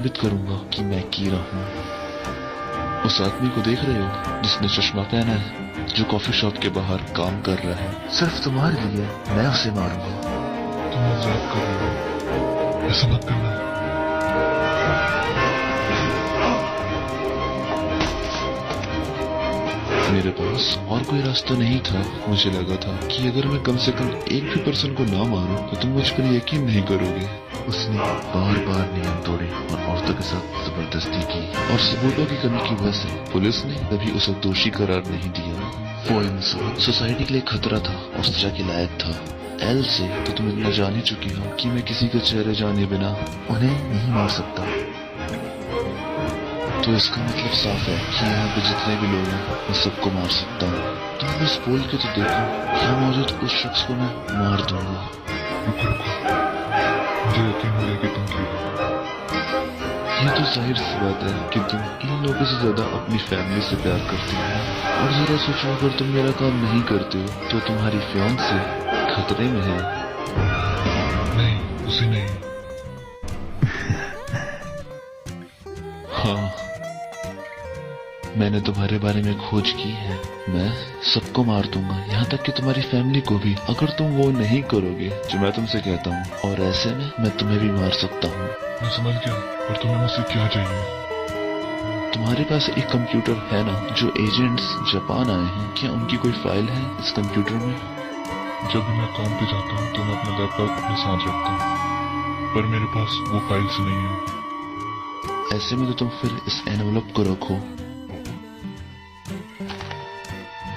साबित करूंगा कि मैं कीरा हूँ। उस आदमी को देख रहे हो जिसने चश्मा पहना है, जो कॉफी शॉप के बाहर काम कर रहा है? सिर्फ तुम्हारे लिए मैं उसे मारूंगा। तुम मजाक कर रहे हो, ऐसा मत करना। मेरे पास और कोई रास्ता नहीं था। मुझे लगा था कि अगर मैं कम से कम एक भी पर्सन को ना मारूं तो तुम मुझ पर यकीन नहीं करोगे। उसने बार बार नियम तोड़े और औरतों के साथ जबरदस्ती की, और सबूतों की कमी की वजह से पुलिस ने कभी उसे दोषी करार नहीं दिया। वो इंसान सोसाइटी के लिए खतरा था और सजा के लायक था। एल से तो तुम इतना जान ही चुकी हो कि मैं किसी के चेहरे जाने बिना उन्हें नहीं मार सकता। तो इसका मतलब साफ है कि यहाँ पे जितने भी लोग हैं मैं सबको मार सकता हूँ। तुम बस बोल के तो देखो, यहाँ मौजूद उस शख्स को मैं मार दूंगा। रुको रुको, मुझे यकीन हो गया कि तुम ठीक हो। ये तो जाहिर सी बात है कि तुम इन लोगों से ज्यादा अपनी फैमिली से प्यार करती हो। और जरा सोचो, अगर तुम मेरा काम नहीं करते हो तो तुम्हारी फियांसे खतरे में है। नहीं, उसे नहीं। हाँ, मैंने तुम्हारे बारे में खोज की है। मैं सबको मार दूंगा, यहाँ तक कि तुम्हारी फैमिली को भी, अगर तुम वो नहीं करोगे जो मैं तुमसे कहता हूँ। और ऐसे में मैं तुम्हें भी मार सकता हूँ। मैं समझ गया, और तुम्हें मुझसे क्या चाहिए? तुम्हारे पास एक कंप्यूटर है ना? जो एजेंट्स जापान आए हैं, क्या उनकी कोई फाइल है इस कंप्यूटर में? जब भी मैं काम पे जाता हूँ तो मैं अपना लैपटॉप अपने साथ रखता हूँ, पर मेरे पास वो फाइल्स नहीं है। ऐसे में तो तुम फिर इस एनवलप को रखो।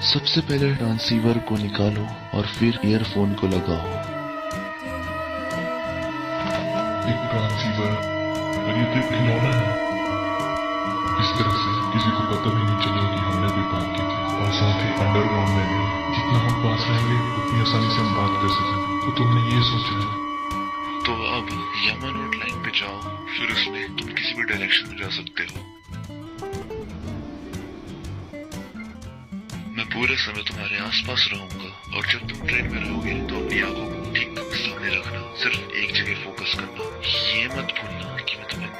सबसे पहले ट्रांसीवर को निकालो और फिर ईयरफोन को लगाओ। एक ट्रांसीवर, और ये तो खिलौना है। इस तरह से किसी को पता भी नहीं चलेगा कि हमने भी बात की थी, और साथ ही अंडरग्राउंड में भी जितना हम पास रहेंगे उतनी आसानी से हम बात कर सकेंगे। तो तुमने ये सोचा है? तो अब यामानोट लाइन पे जाओ, फिर उसमें तुम किसी भी डायरेक्शन में जा सकते हो। मैं पूरे समय तुम्हारे आसपास रहूंगा, और जब तुम ट्रेन में रहोगे तो अपनी आंखों को ठीक सामने रखना, सिर्फ एक जगह फोकस करना। ये मत भूलना कि मैं तुम्हें